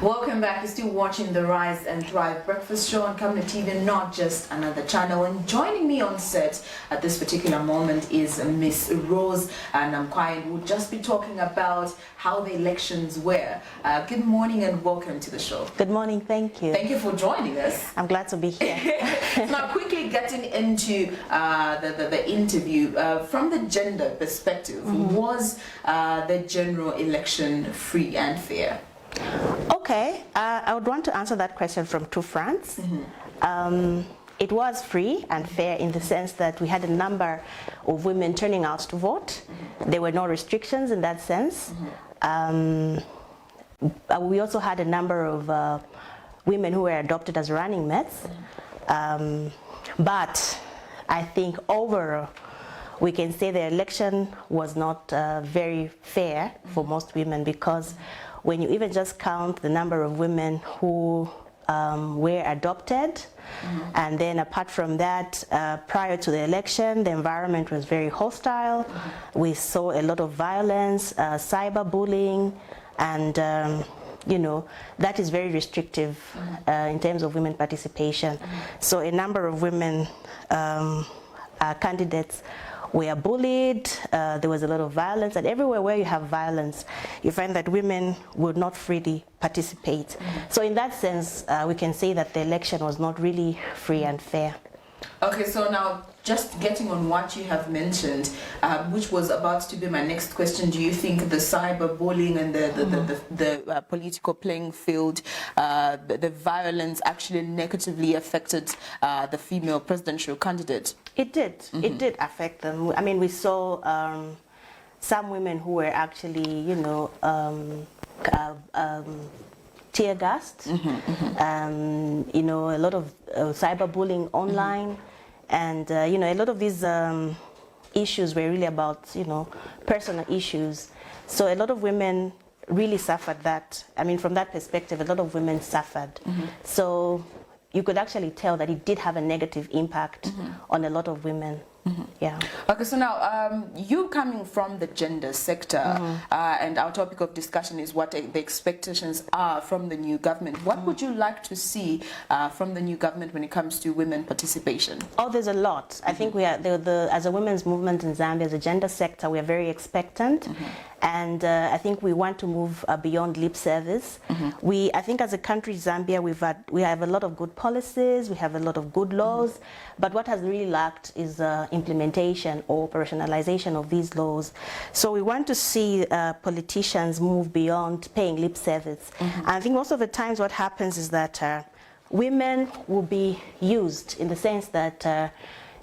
Welcome back. You're still watching the Rise and Thrive Breakfast Show on Camnet TV, not just another channel. And joining me on set at this particular moment is Ms Rose Namukwai, who will just be talking about how the elections were. Good morning and welcome to the show. Good morning, thank you. Thank you for joining us. I'm glad to be here. Now, quickly getting into the interview, from the gender perspective, was the general election free and fair? Okay, I would want to answer that question from two fronts. It was free and fair in the sense that we had a number of women turning out to vote. There were no restrictions in that sense. We also had a number of women who were adopted as running mates. But I think overall, we can say the election was not very fair for most women, because when you even just count the number of women who were adopted, and then apart from that, prior to the election, the environment was very hostile. We saw a lot of violence, cyberbullying, and you know, that is very restrictive in terms of women participation. So a number of women candidates were bullied, there was a lot of violence, and everywhere where you have violence, you find that women would not freely participate. So in that sense, we can say that the election was not really free and fair. Okay, so now just getting on what you have mentioned, which was about to be my next question, do you think the cyberbullying and the political playing field, the violence actually negatively affected the female presidential candidate? It did. It did affect them. I mean, we saw some women who were actually, you know, tear gassed. You know, a lot of cyberbullying online, and you know, a lot of these issues were really about, you know, personal issues. So a lot of women really suffered that. I mean, from that perspective, a lot of women suffered. So you could actually tell that it did have a negative impact on a lot of women. Yeah. Okay, so now you coming from the gender sector, and our topic of discussion is what the expectations are from the new government. What would you like to see from the new government when it comes to women participation? Oh, there's a lot. I think we are, as a women's movement in Zambia, as a gender sector, we are very expectant. And I think we want to move beyond lip service. I think as a country, Zambia, we have a lot of good policies, we have a lot of good laws, but what has really lacked is implementation or operationalization of these laws. So we want to see politicians move beyond paying lip service. And I think most of the times what happens is that women will be used in the sense that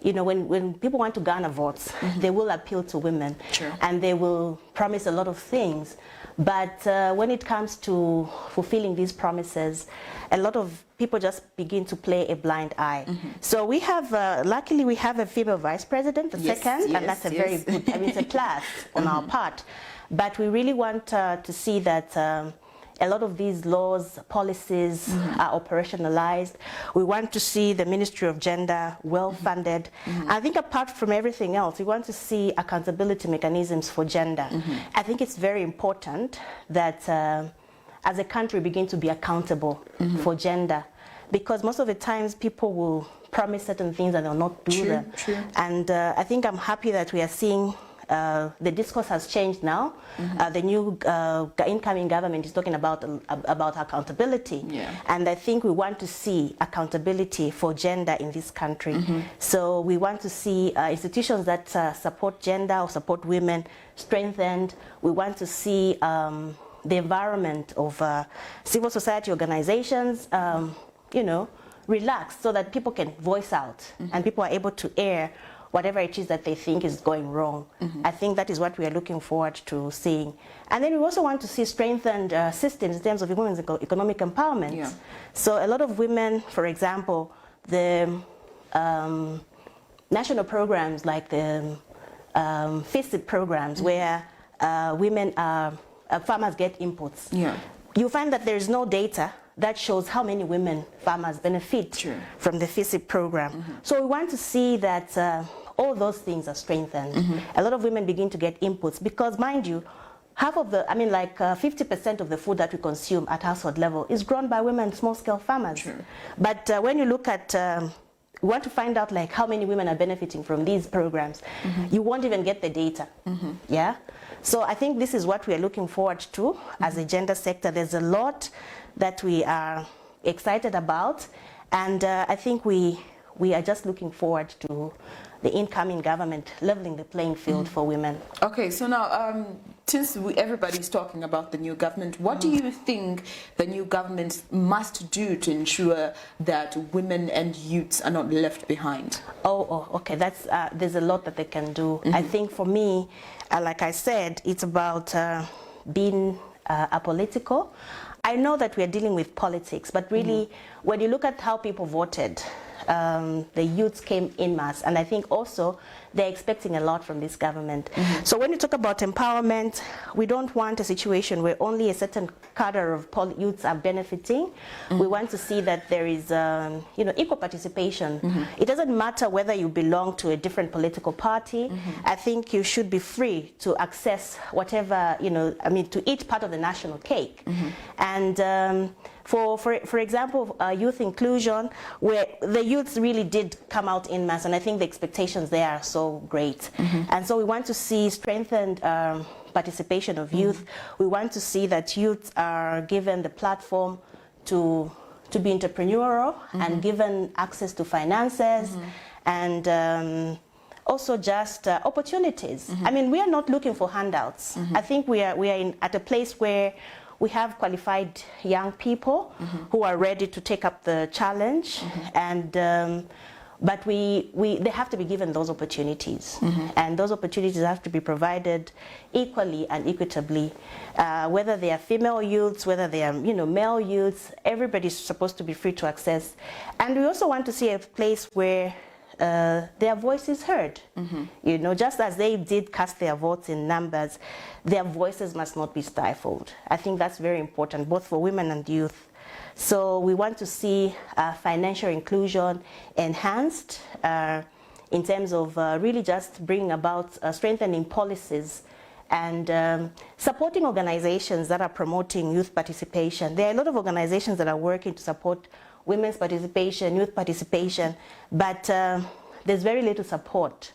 you know, when people want to garner votes, they will appeal to women, and they will promise a lot of things. But when it comes to fulfilling these promises, a lot of people just begin to play a blind eye. So we have, luckily we have a female vice president, the second, and that's a very good, I mean, it's a plus on our part. But we really want to see that a lot of these laws, policies are operationalized. We want to see the Ministry of Gender well funded. I think apart from everything else, we want to see accountability mechanisms for gender. I think it's very important that as a country we begin to be accountable for gender, because most of the times people will promise certain things and they'll not do them. And I think I'm happy that we are seeing the discourse has changed now. The new incoming government is talking about accountability, and I think we want to see accountability for gender in this country. So we want to see institutions that support gender or support women strengthened. We want to see the environment of civil society organizations, you know, relaxed, so that people can voice out and people are able to air whatever it is that they think is going wrong. I think that is what we are looking forward to seeing. And then we also want to see strengthened systems in terms of women's economic empowerment. So a lot of women, for example, the national programs like the FSD programs, where women, farmers get inputs. You find that there is no data that shows how many women farmers benefit from the FSD program. So we want to see that all those things are strengthened. A lot of women begin to get inputs, because mind you, half of the, I mean, like 50% of the food that we consume at household level is grown by women, small-scale farmers. True. But when you look at, we want to find out like how many women are benefiting from these programs, you won't even get the data. Yeah. So I think this is what we are looking forward to as a gender sector. There's a lot that we are excited about, and I think we are just looking forward to the incoming government leveling the playing field for women. Okay, so now, since everybody's talking about the new government, what do you think the new government must do to ensure that women and youths are not left behind? Okay, that's there's a lot that they can do. I think for me, like I said, it's about being apolitical. I know that we are dealing with politics, but really, when you look at how people voted, the youths came in mass, and I think also they're expecting a lot from this government. So when you talk about empowerment, we don't want a situation where only a certain cadre of youths are benefiting. We want to see that there is equal participation. It doesn't matter whether you belong to a different political party. I think you should be free to access whatever, to eat part of the national cake. And for example, youth inclusion, where the youths really did come out in mass, and I think the expectations there are so great. And so we want to see strengthened participation of youth. We want to see that youth are given the platform to be entrepreneurial and given access to finances and also just opportunities. I mean, we are not looking for handouts. I think we are at a place where we have qualified young people who are ready to take up the challenge, and but they have to be given those opportunities, and those opportunities have to be provided equally and equitably. Whether they are female youths, whether they are male youths, everybody's supposed to be free to access. And we also want to see a place where their voice is heard. Just as they did cast their votes in numbers, their voices must not be stifled. I think that's very important, both for women and youth. So we want to see financial inclusion enhanced in terms of really just bringing about strengthening policies and supporting organizations that are promoting youth participation. There are a lot of organizations that are working to support women's participation, youth participation, but there's very little support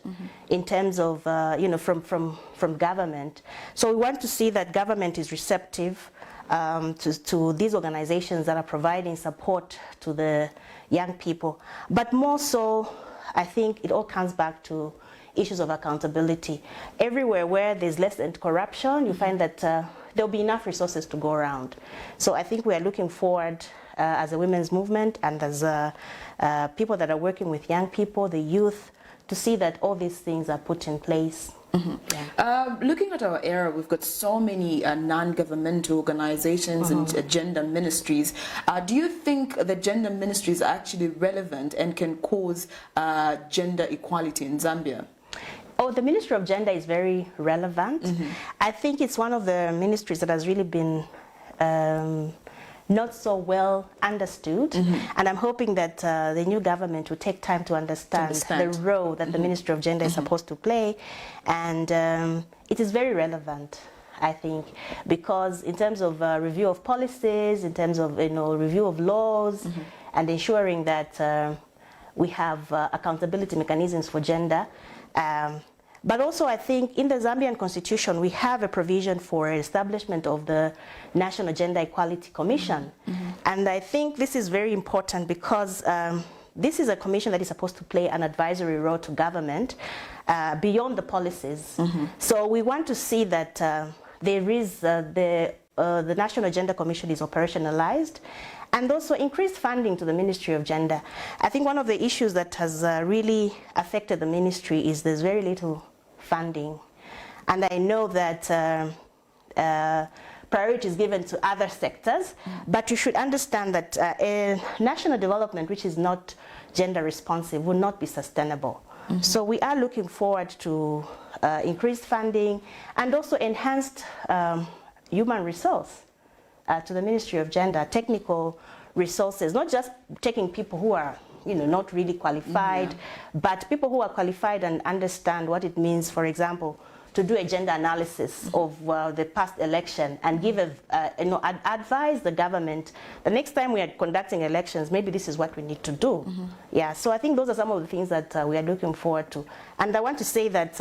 in terms of, from government. So we want to see that government is receptive to these organizations that are providing support to the young people. But more so, I think it all comes back to issues of accountability. Everywhere where there's less corruption, you find that there'll be enough resources to go around. So I think we are looking forward as a women's movement and as people that are working with young people, the youth, to see that all these things are put in place. Looking at our era, we've got so many non-governmental organizations and gender ministries. Do you think the gender ministries are actually relevant and can cause gender equality in Zambia? Oh, the Ministry of Gender is very relevant. I think it's one of the ministries that has really been not so well understood, and I'm hoping that the new government will take time to understand the role that the Ministry of Gender is supposed to play, and it is very relevant, I think, because in terms of review of policies, in terms of review of laws, and ensuring that we have accountability mechanisms for gender. But also I think in the Zambian constitution we have a provision for establishment of the National Gender Equality Commission. And I think this is very important because this is a commission that is supposed to play an advisory role to government beyond the policies. So we want to see that there is the National Gender Commission is operationalized, and also increased funding to the Ministry of Gender. I think one of the issues that has really affected the ministry is there's very little funding. And I know that priority is given to other sectors, but you should understand that a national development which is not gender responsive will not be sustainable. So we are looking forward to increased funding and also enhanced human resource to the Ministry of Gender, technical resources, not just taking people who are not really qualified, but people who are qualified and understand what it means, for example, to do a gender analysis of the past election and give advise the government the next time we are conducting elections, maybe this is what we need to do. Yeah, so I think those are some of the things that we are looking forward to. And I want to say that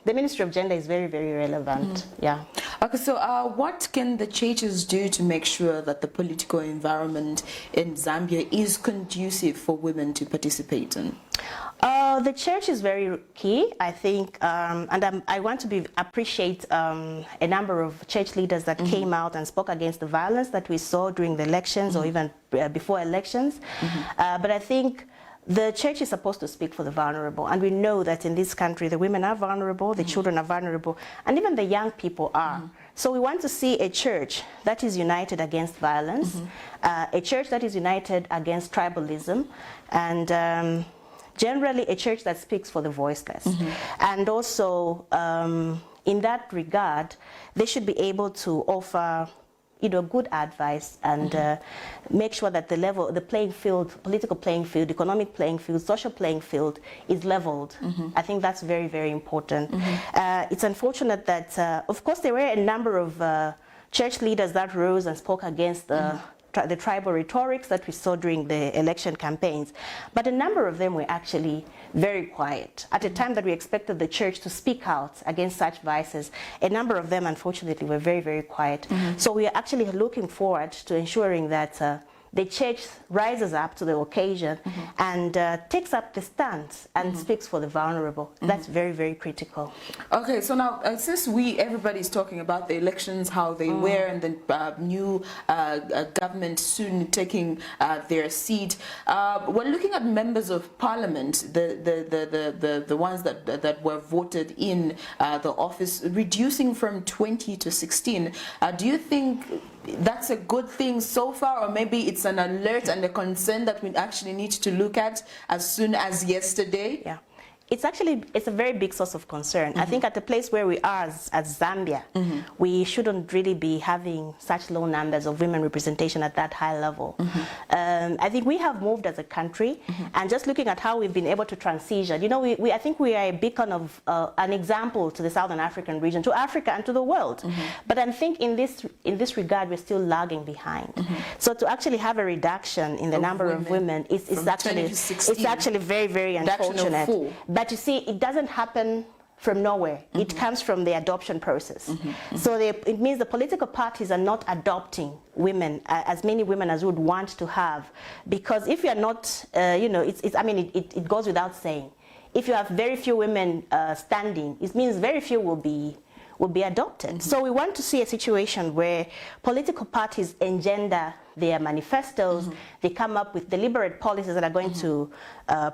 the Ministry of Gender is very, very relevant. Yeah. Okay, so what can the churches do to make sure that the political environment in Zambia is conducive for women to participate in? The church is very key, I think, and I want to appreciate a number of church leaders that came out and spoke against the violence that we saw during the elections or even before elections. But I think the church is supposed to speak for the vulnerable, and we know that in this country the women are vulnerable, the children are vulnerable, and even the young people are. So we want to see a church that is united against violence, a church that is united against tribalism, and generally a church that speaks for the voiceless. And also, in that regard, they should be able to offer good advice and make sure that the playing field, political playing field, economic playing field, social playing field is leveled. I think that's very, very important. It's unfortunate that, of course, there were a number of church leaders that rose and spoke against the tribal rhetorics that we saw during the election campaigns, but a number of them were actually very quiet. At a time that we expected the church to speak out against such vices, a number of them unfortunately were very, very quiet. So we are actually looking forward to ensuring that the church rises up to the occasion and takes up the stance and speaks for the vulnerable. That's very, very critical. Okay, so now since everybody's talking about the elections, how they were, and the new government soon taking their seat, we're looking at members of parliament, the ones that were voted in the office, reducing from 20 to 16. Do you think that's a good thing so far, or maybe it's an alert and a concern that we actually need to look at as soon as yesterday? Yeah. It's a very big source of concern. I think at the place where we are as Zambia, we shouldn't really be having such low numbers of women representation at that high level. I think we have moved as a country, and just looking at how we've been able to transition, I think we are a beacon of an example to the Southern African region, to Africa and to the world. But I think in this regard, we're still lagging behind. So to actually have a reduction in the number of women is actually very, very unfortunate. But you see, it doesn't happen from nowhere. It comes from the adoption process. So it means the political parties are not adopting women, as many women as we would want to have. Because if you're not, it goes without saying. If you have very few women standing, it means very few will be adopted. So we want to see a situation where political parties engender their manifestos, they come up with deliberate policies that are going to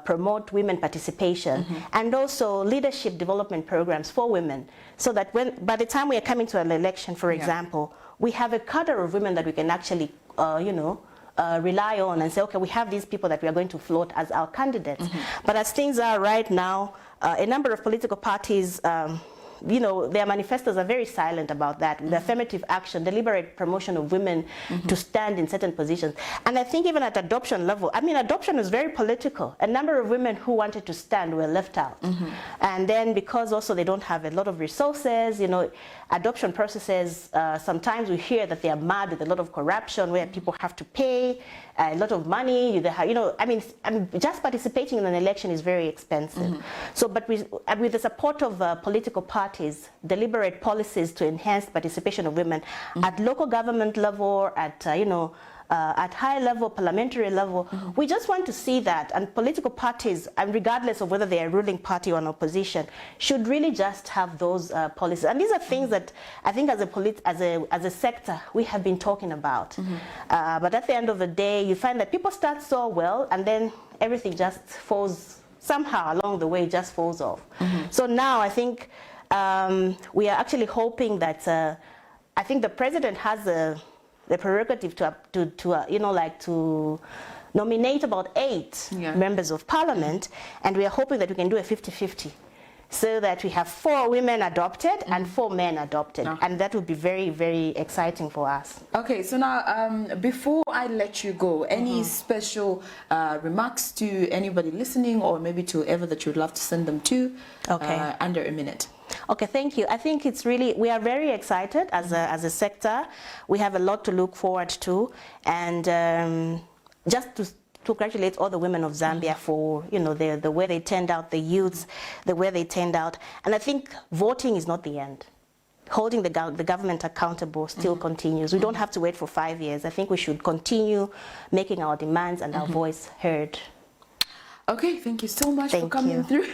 promote women participation, and also leadership development programs for women, so that by the time we are coming to an election, for example, we have a cadre of women that we can actually, rely on and say, okay, we have these people that we are going to float as our candidates. But as things are right now, a number of political parties, their manifestos are very silent about that. The affirmative action, deliberate promotion of women to stand in certain positions. And I think even at adoption level, adoption is very political. A number of women who wanted to stand were left out. And then because also they don't have a lot of resources, adoption processes, sometimes we hear that they are marred with a lot of corruption, where people have to pay a lot of money. Just participating in an election is very expensive. So, but with the support of political parties, deliberate policies to enhance participation of women at local government level, at high level, parliamentary level, we just want to see that. And political parties, and regardless of whether they are ruling party or an opposition, should really just have those policies. And these are things that I think as a sector we have been talking about. But at the end of the day, you find that people start so well, and then everything just falls somehow along the way, just falls off. So now I think we are actually hoping that I think the president has the prerogative to nominate about 8 members of parliament, and we are hoping that we can do a 50-50, so that we have 4 women adopted and 4 men adopted, and that would be very, very exciting for us. Okay, so now before I let you go, any special remarks to anybody listening, or maybe to whoever that you'd love to send them to? Under a minute. Okay, thank you. I think it's really, we are very excited as a sector. We have a lot to look forward to, and just to congratulate all the women of Zambia for, you know, the way they turned out, the youths, the way they turned out. And I think voting is not the end. Holding the government accountable still continues. We don't have to wait for 5 years. I think we should continue making our demands and our voice heard. Okay, thank you so much for coming through.